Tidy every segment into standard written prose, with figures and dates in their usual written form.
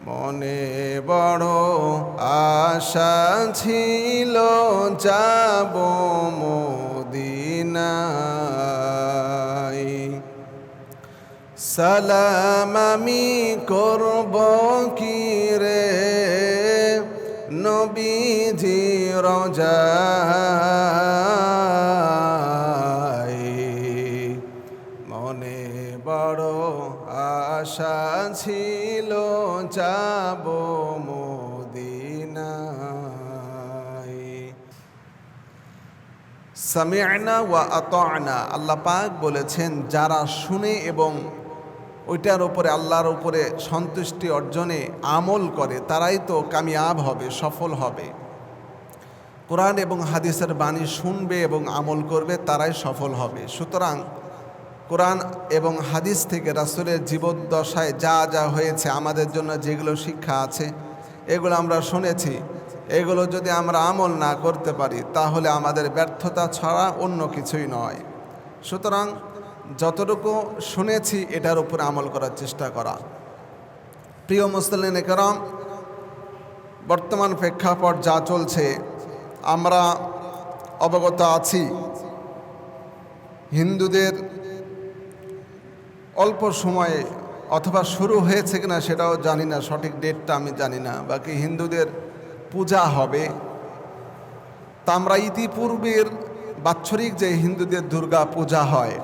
মনে বড় আশা ছিল যাব মদিনায়, সালাম আমি করব কি রে নবীজি রোজায়। মনে বড় আশা ছিল যাব মদিনায়। সামি'না ওয়া আতা'না, আল্লাহ পাক বলেছেন যারা শুনে এবং ওইটার উপরে আল্লাহর উপরে সন্তুষ্টি অর্জনে আমল করে তারাই তো কামিয়াব হবে, সফল হবে। কোরআন এবং হাদিসের বাণী শুনবে এবং আমল করবে তারাই সফল হবে। সুতরাং কোরআন এবং হাদিস থেকে রাসূলের জীবদ্দশায় যা যা হয়েছে আমাদের জন্য যেগুলো শিক্ষা আছে এগুলো আমরা শুনেছি, এগুলো যদি আমরা আমল না করতে পারি তাহলে আমাদের ব্যর্থতা ছাড়া অন্য কিছুই নয়। সুতরাং যতটুকু শুনেছি এটার উপরে আমল করার চেষ্টা করা। প্রিয় মুসলিম কেরাম, বর্তমান প্রেক্ষাপট যা চলছে আমরা অবগত আছি। হিন্দুদের অল্প সময়ে অথবা শুরু হয়েছে কিনা সেটাও জানি না, সঠিক ডেটটা আমি জানি না, বাকি হিন্দুদের পূজা হবে। তা আমরা ইতিপূর্বের বাৎসরিক যে হিন্দুদের দুর্গা পূজা হয়,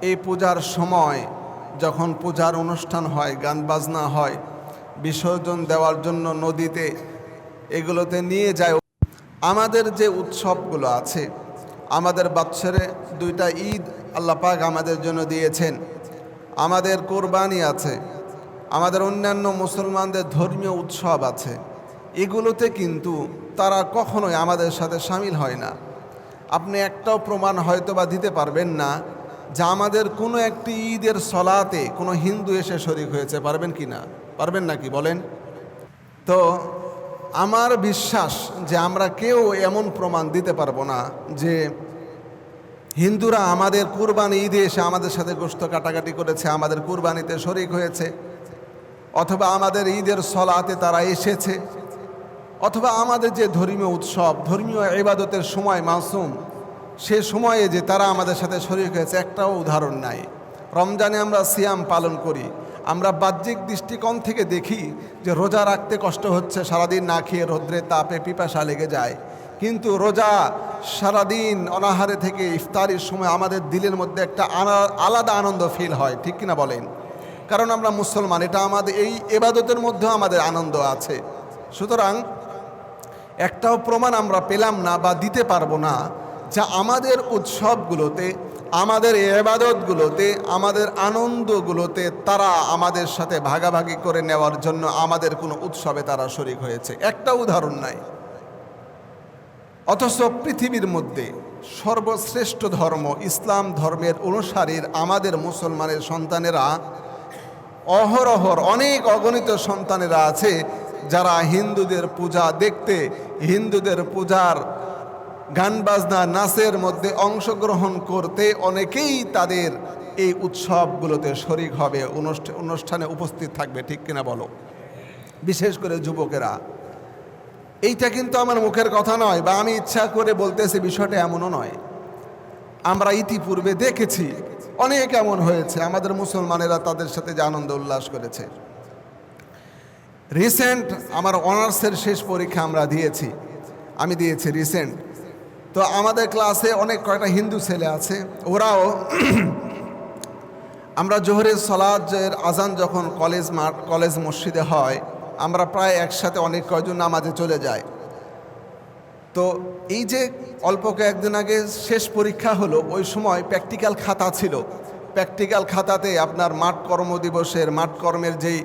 এই পূজার সময় যখন পূজার অনুষ্ঠান হয়, গান বাজনা হয়, বিসর্জন দেওয়ার জন্য নদীতে এগুলোতে নিয়ে যায়। আমাদের যে উৎসবগুলো আছে, আমাদের বৎসরে দুইটা ঈদ আল্লাহ পাক আমাদের জন্য দিয়েছেন, আমাদের কোরবানি আছে, আমাদের অন্যান্য মুসলমানদের ধর্মীয় উৎসব আছে, এগুলোতে কিন্তু তারা কখনোই আমাদের সাথে সামিল হয় না। আপনি একটাও প্রমাণ হয়তো বা দিতে পারবেন না যে আমাদের কোনো একটি ঈদের সলাতে কোনো হিন্দু এসে শরীক হয়েছে, পারবেন কি না? পারবেন নাকি বলেন? তো আমার বিশ্বাস যে আমরা কেউ এমন প্রমাণ দিতে পারবো না যে হিন্দুরা আমাদের কুরবানি ঈদে এসে আমাদের সাথে গোশত কাটাকাটি করেছে, আমাদের কুরবানিতে শরীক হয়েছে, অথবা আমাদের ঈদের সলাতে তারা এসেছে, অথবা আমাদের যে ধর্মীয় উৎসব, ধর্মীয় ইবাদতের সময় মাসুম, সে সময়ে যে তারা আমাদের সাথে শরীক হয়েছে, একটাও উদাহরণ নাই। রমজানে আমরা সিয়াম পালন করি, আমরা বাহ্যিক দৃষ্টিকোণ থেকে দেখি যে রোজা রাখতে কষ্ট হচ্ছে, সারাদিন না খেয়ে রৌদ্রে তাপে পিপাসা লেগে যায়, কিন্তু রোজা সারাদিন অনাহারে থেকে ইফতারির সময় আমাদের দিলের মধ্যে একটা আলাদা আনন্দ ফিল হয়, ঠিক কিনা বলেন? কারণ আমরা মুসলমান, এটা আমাদের এই ইবাদতের মধ্যেও আমাদের আনন্দ আছে। সুতরাং একটাও প্রমাণ আমরা পেলাম না বা দিতে পারবো না যা আমাদের উৎসবগুলোতে, আমাদের ইবাদতগুলোতে, আমাদের আনন্দগুলোতে তারা আমাদের সাথে ভাগাভাগি করে নেওয়ার জন্য আমাদের কোনো উৎসবে তারা শরীক হয়েছে, একটা উদাহরণ নাই। অথচ পৃথিবীর মধ্যে সর্বশ্রেষ্ঠ ধর্ম ইসলাম ধর্মের অনুসারীর আমাদের মুসলমানের সন্তানেরা অহরহর অনেক অগণিত সন্তানেরা আছে যারা হিন্দুদের পূজা দেখতে, হিন্দুদের পূজার গান বাজনা নাচের মধ্যে অংশগ্রহণ করতে অনেকেই তাদের এই উৎসবগুলোতে শরীক হবে, অনুষ্ঠানে উপস্থিত থাকবে, ঠিক কিনা বলো? বিশেষ করে যুবকেরা। এইটা কিন্তু আমার মুখের কথা নয় বা আমি ইচ্ছা করে বলতেছি, বিষয়টা এমনও নয়। আমরা ইতিপূর্বে দেখেছি অনেক এমন হয়েছে, আমাদের মুসলমানেরা তাদের সাথে যে আনন্দ উল্লাস করেছে। রিসেন্ট আমার অনার্সের শেষ পরীক্ষা আমরা দিয়েছি, আমি দিয়েছি রিসেন্ট। তো আমাদের ক্লাসে অনেক কয়টা হিন্দু ছেলে আছে, ওরাও আমরা জোহরের সলাতের আজান যখন কলেজ মসজিদে হয়, আমরা প্রায় একসাথে অনেক কয়জন নামাজে চলে যাই। তো এই যে অল্প কয়েকদিন আগে শেষ পরীক্ষা হলো, ওই সময় প্র্যাকটিক্যাল খাতা ছিল। প্র্যাকটিক্যাল খাতাতে আপনার মাঠ কর্মদিবসের, মাঠ কর্মের যেই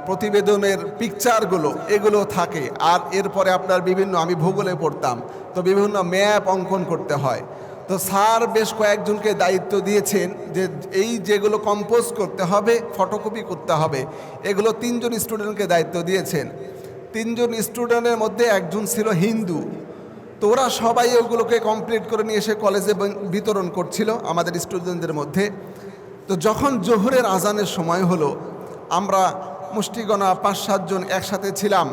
প্রতিবেদনের পিকচারগুলো এগুলো থাকে, আর এরপরে আপনার বিভিন্ন, আমি ভূগোলে পড়তাম, তো বিভিন্ন ম্যাপ অঙ্কন করতে হয়। তো স্যার বেশ কয়েকজনকে দায়িত্ব দিয়েছেন যে এই যেগুলো কম্পোজ করতে হবে, ফটোকপি করতে হবে, এগুলো 3 জন স্টুডেন্টকে দায়িত্ব দিয়েছেন। 3 জন স্টুডেন্টের মধ্যে একজন ছিল হিন্দু। তো ওরা সবাই ওগুলোকে কমপ্লিট করে নিয়ে এসে কলেজে বিতরণ করছিল আমাদের স্টুডেন্টদের মধ্যে। তো যখন জোহরের আজানের সময় হলো, আমরা মুষ্টিগণা ৫-৭ জন একসাথে ছিলাম।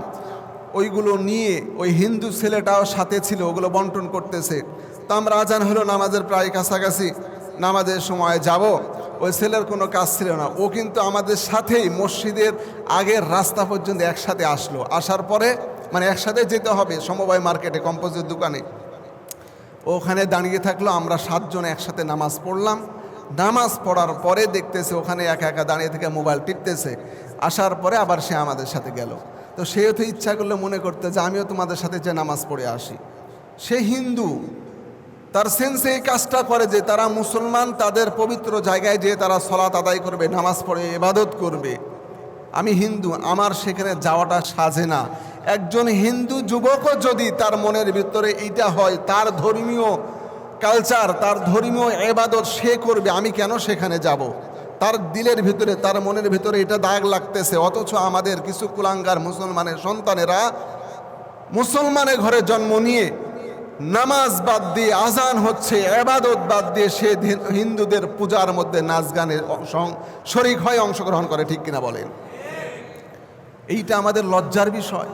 ওইগুলো নিয়ে ওই হিন্দু ছেলেটাও সাথে ছিল, ওগুলো বন্টন করতেছে। তো আমরা আজান হলো, নামাজের প্রায় কাছাকাছি, নামাজের সময় যাব। ওই ছেলের কোনো কাজ ছিল না, ও কিন্তু আমাদের সাথেই মসজিদের আগের রাস্তা পর্যন্ত একসাথে আসলো। আসার পরে মানে একসাথে যেতে হবে সমবায় মার্কেটে, কম্পোজিট দোকানে। ওখানে দাঁড়িয়ে থাকলো, আমরা 7 জন একসাথে নামাজ পড়লাম। নামাজ পড়ার পরে দেখতেছে ওখানে একা একা দাঁড়িয়ে থেকে মোবাইল টিপতেছে। আসার পরে আবার সে আমাদের সাথে গেল। তো সেও তো ইচ্ছা করলে মনে করতে যে আমিও তোমাদের সাথে যে নামাজ পড়ে আসি। সে হিন্দু, তার সেন্সে এই কাজটা করে যে তারা মুসলমান, তাদের পবিত্র জায়গায় যেয়ে তারা সলাত আদায় করবে, নামাজ পড়ে ইবাদত করবে। আমি হিন্দু, আমার সেখানে যাওয়াটা সাজে না। একজন হিন্দু যুবকও যদি তার মনের ভিতরে এইটা হয়, তার ধর্মীয় কালচার, তার ধর্মীয় ইবাদত সে করবে, আমি কেন সেখানে যাব? তার দিলের ভিতরে, তার মনের ভিতরে এটা দাগ লাগতেছে। অথচ আমাদের কিছু কুলাঙ্গার মুসলমানের সন্তানেরা মুসলমানের ঘরে জন্ম নিয়ে নামাজ বাদ দিয়ে, আজান হচ্ছে, ইবাদত বাদ দিয়ে সে হিন্দুদের পূজার মধ্যে নাচ গানের শরীক হয়, অংশগ্রহণ করে। ঠিক কিনা বলেন? এইটা আমাদের লজ্জার বিষয়।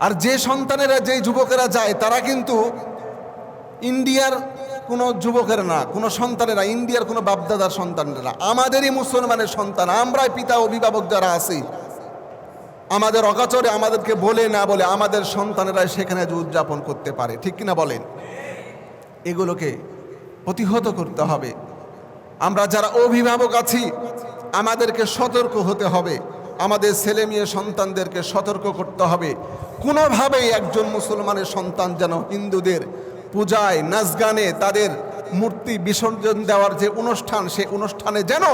আর যে সন্তানেরা, যে যুবকেরা যায়, তারা কিন্তু ইন্ডিয়ার কোনো যুবকের না, কোনো সন্তানেরা, ইন্ডিয়ার কোনো বাপদাদার সন্তানেরা, আমাদেরই মুসলমানের সন্তান। আমরাই পিতা অভিভাবক যারা আছি, আমাদের অকাচরে আমাদেরকে বলে না বলে আমাদের সন্তানেরা সেখানে যে উদযাপন করতে পারে। ঠিক কিনা বলেন? এগুলোকে প্রতিহত করতে হবে। আমরা যারা অভিভাবক আছি আমাদেরকে সতর্ক হতে হবে, আমাদের ছেলে মেয়ে সন্তানদেরকে সতর্ক করতে হবে। কোনোভাবেই একজন মুসলমানের সন্তান যেন হিন্দুদের পূজায়, নাচ গানে, তাদের মূর্তি বিসর্জন দেওয়ার যে অনুষ্ঠান, সেই অনুষ্ঠানে যেন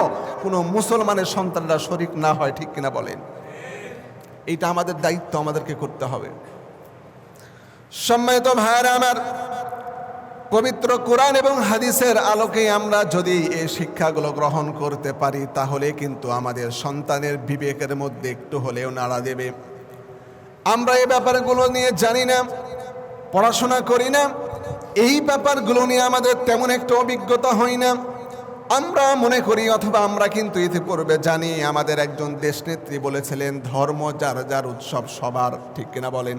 কোনো মুসলমানের সন্তানরা শরিক না হয়। ঠিক কিনা বলেন? এইটা আমাদের দায়িত্ব, আমাদেরকে করতে হবে। সম্মানিত ভাইরা আমার, পবিত্র কোরআন এবং হাদিসের আলোকে আমরা যদি এই শিক্ষাগুলো গ্রহণ করতে পারি, তাহলে কিন্তু আমাদের সন্তানের বিবেকের মধ্যে একটু হলেও নাড়া দেবে। আমরা এই ব্যাপারগুলো নিয়ে জানি না, পড়াশোনা করি না, এই ব্যাপারগুলো নিয়ে আমাদের তেমন একটা অভিজ্ঞতা হয় না। আমরা মনে করি, অথবা আমরা কিন্তু ইতিপূর্বে জানি, আমাদের একজন দেশনেত্রী বলেছিলেন, ধর্ম যার যার উৎসব সবার। ঠিক কিনা বলেন?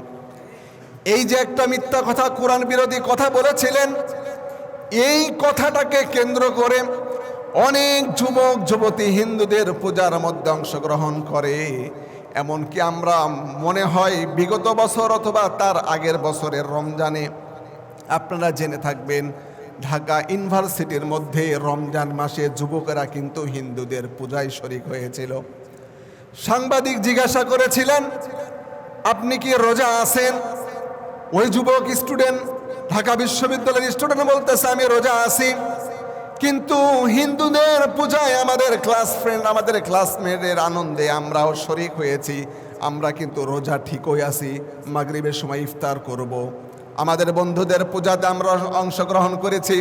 এই যে একটা মিথ্যা কথা, কোরআন বিরোধী কথা বলেছিলেন, এই কথাটাকে কেন্দ্র করে অনেক যুবক যুবতী হিন্দুদের পূজার মধ্যে অংশগ্রহণ করে। এমনকি আমরা মনে হয় বিগত বছর অথবা তার আগের বছরের রমজানে আপনারা জেনে থাকবেন, ঢাকা ইউনিভার্সিটির মধ্যে রমজান মাসে যুবকেরা কিন্তু হিন্দুদের পূজায় শরিক হয়েছিল। সাংবাদিক জিজ্ঞাসা করেছিলেন, আপনি কি রোজা আছেন? ওই যুবক স্টুডেন্ট, ঢাকা বিশ্ববিদ্যালয়ের স্টুডেন্ট বলতেছে, আমি রোজা আছি, কিন্তু হিন্দুদের পূজায় আমাদের ক্লাস ফ্রেন্ড, আমাদের ক্লাসমেটের আনন্দে আমরাও শরিক হয়েছি। আমরা কিন্তু রোজা ঠিকই আছি, মাগরিবের সময় ইফতার করব, আমাদের বন্ধুদের পূজাতে আমরা অংশগ্রহণ করেছি।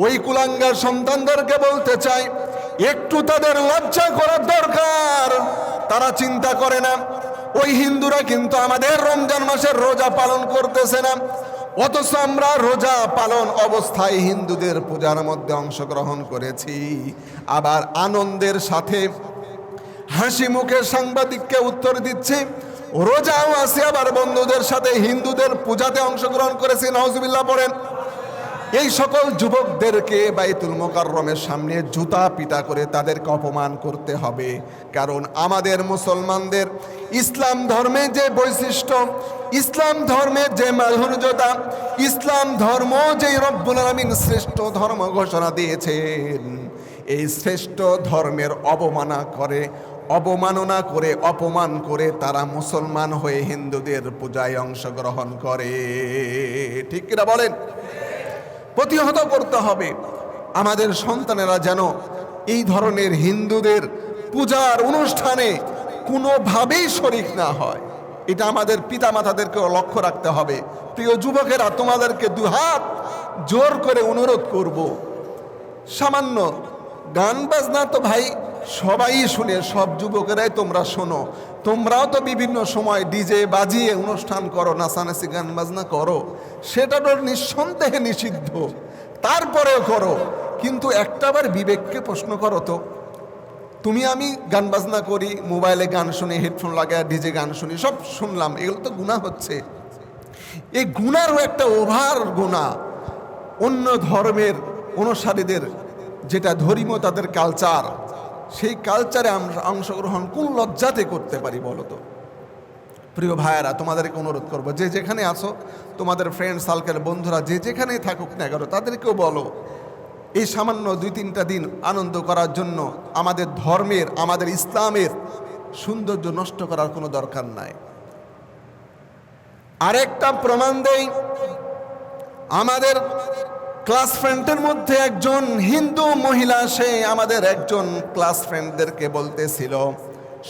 ওই কুলাঙ্গার সন্তানদেরকে বলতে চাই, একটু তাদের লজ্জা করার দরকার। তারা চিন্তা করে না ওই হিন্দুরা কিন্তু আমাদের রমজান মাসের রোজা পালন করতেছে না, অথচ আমরা রোজা পালন অবস্থায় হিন্দুদের পূজার মধ্যে অংশগ্রহণ করেছি। আবার আনন্দের সাথে হাসি মুখে সাংবাদিককে উত্তর দিচ্ছি, রোজাও আছে, আবার বন্ধুদের সাথে হিন্দুদের পূজাতে অংশগ্রহণ করেছি। নাউজুবিল্লাহ পড়েন। এই সকল যুবকদেরকে বাইতুল মোকাররমের সামনে জুতা পিটা করে তাদেরকে অপমান করতে হবে। কারণ আমাদের মুসলমানদের ইসলাম ধর্মে যে বৈশিষ্ট্য, ইসলাম ধর্মের যে মাধুর্যতা, ইসলাম ধর্ম যে রব্বুল আলামিন শ্রেষ্ঠ ধর্ম ঘোষণা দিয়েছেন, এই শ্রেষ্ঠ ধর্মের অবমাননা করে অপমান করে তারা মুসলমান হয়ে হিন্দুদের পূজায় অংশগ্রহণ করে। ঠিক কিনা বলেন? প্রতিহত করতে হবে। আমাদের সন্তানেরা যেন এই ধরনের হিন্দুদের পূজার অনুষ্ঠানে কোনোভাবেই শরিক না হয়, এটা আমাদের পিতামাতাদেরকেও লক্ষ্য রাখতে হবে। প্রিয় যুবকেরা, তোমাদেরকে দুহাত জোর করে অনুরোধ করব, সামান্য গান বাজনা তো ভাই সবাই শুনে, সব যুবকেরাই তোমরা শোনো, তোমরাও তো বিভিন্ন সময় ডিজে বাজিয়ে অনুষ্ঠান করো, নাচানাচি গান বাজনা করো, সেটা তো নিঃসন্দেহে নিষিদ্ধ, তারপরেও করো। কিন্তু একটাবার বিবেককে প্রশ্ন করো তো, তুমি আমি গান বাজনা করি, মোবাইলে গান শুনি, হেডফোন লাগায় ডিজে গান শুনি, সব শুনলাম, এগুলো তো গুনাহ হচ্ছে। এই গুনারও একটা ওভার গুনাহ অন্য ধর্মের অনুসারীদের যেটা ধর্মীয় তাদের কালচার, সেই কালচারে আমরা অংশগ্রহণ কোন লজ্জাতে করতে পারি বলো তো? প্রিয় ভাইয়েরা, তোমাদেরকে অনুরোধ করবো, যে যেখানে আছো, তোমাদের ফ্রেন্ড সার্কেল, বন্ধুরা যে যেখানেই থাকুক না কেন, তাদেরকেও বলো এই সামান্য 2-3টা দিন আনন্দ করার জন্য আমাদের ধর্মের, আমাদের ইসলামের সৌন্দর্য নষ্ট করার কোনো দরকার নাই। আরেকটা প্রমাণ দেই, আমাদের ক্লাস ফ্রেন্ডের মধ্যে একজন হিন্দু মহিলা, সে আমাদের একজন ক্লাস ফ্রেন্ডদেরকে বলতেছিল,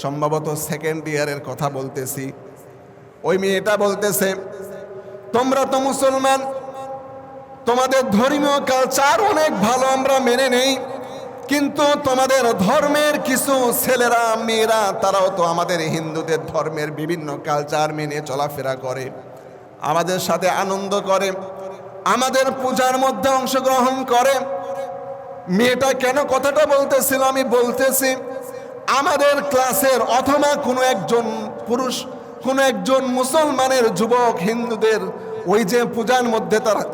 সম্ভবত সেকেন্ড ইয়ারের কথা বলতেছি, ওই মেয়েটা বলতেছে, তোমরা তো মুসলমান, তোমাদের ধর্মীয় কালচার অনেক ভালো, আমরা মেনে নেই, কিন্তু তোমাদের ধর্মের কিছু ছেলেরা মেয়েরা তারাও তো আমাদের হিন্দুদের ধর্মের বিভিন্ন কালচার মেনে চলাফেরা করে, আমাদের সাথে আনন্দ করে, আমাদের পূজার মধ্যে অংশগ্রহণ করে। মেয়েটা কেন কথাটা বলতেছিল আমি বলতেছি, আমাদের ক্লাসের অথবা কোনো একজন পুরুষ, কোনো একজন মুসলমানের যুবক হিন্দুদের ওই যে পূজার মধ্যে তারা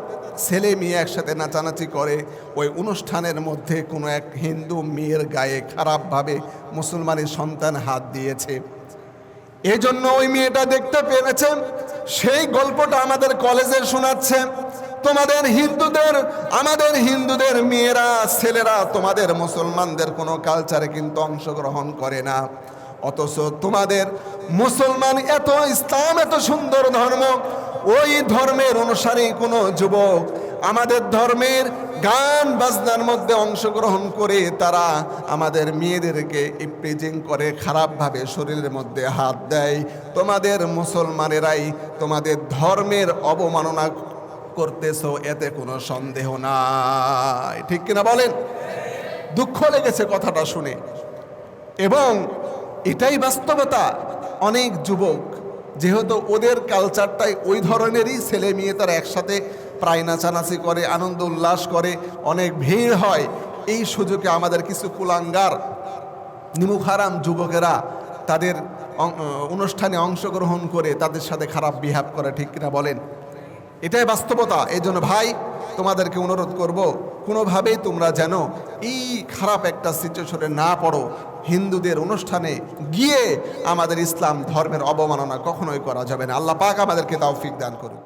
ছেলে মেয়ে একসাথে নাচানাচি করে, ওই অনুষ্ঠানের মধ্যে কোনো এক হিন্দু মেয়ের গায়ে খারাপভাবে মুসলমানের সন্তান হাত দিয়েছে, এই জন্য ওই মেয়েটা দেখতে পেরেছে, সেই গল্পটা আমাদের কলেজে শোনাচ্ছে, তোমাদের হিন্দুদের, আমাদের হিন্দুদের মেয়েরা ছেলেরা তোমাদের মুসলমানদের কোনো কালচারে কিন্তু অংশগ্রহণ করে না, অথচ তোমাদের মুসলমান এত, ইসলাম এত সুন্দর ধর্ম, ওই ধর্মের অনুসারী কোনো যুবক আমাদের ধর্মের গান বাজনার মধ্যে অংশগ্রহণ করে তারা আমাদের মেয়েদেরকে ইপ্রিজিং করে, খারাপভাবে শরীরের মধ্যে হাত দেয়, তোমাদের মুসলমানেরাই তোমাদের ধর্মের অবমাননা করতেছো, এতে কোনো সন্দেহ নাই, ঠিক কিনা বলেন? দুঃখ লেগেছে কথাটা শুনে, এবং এটাই বাস্তবতা। অনেক যুবক যেহেতু ওদের কালচারটাই ওই ধরনেরই, ছেলে মেয়ে তারা একসাথে প্রায় নাচানাচি করে, আনন্দ উল্লাস করে, অনেক ভিড় হয়, এই সুযোগে আমাদের কিছু কুলাঙ্গার নিমুখারাম যুবকেরা তাদের অনুষ্ঠানে অংশগ্রহণ করে তাদের সাথে খারাপ বিহেভ করে, ঠিক কিনা বলেন? এটাই বাস্তবতা। এই জন্য ভাই, তোমাদেরকে অনুরোধ করব, কোনোভাবেই তোমরা যেন এই খারাপ একটা সিচুয়েশনে না পড়ো, হিন্দুদের অনুষ্ঠানে গিয়ে আমাদের ইসলাম ধর্মের অবমাননা কখনোই করা যাবে না। আল্লাহ পাক আমাদেরকে তৌফিক দান করুন।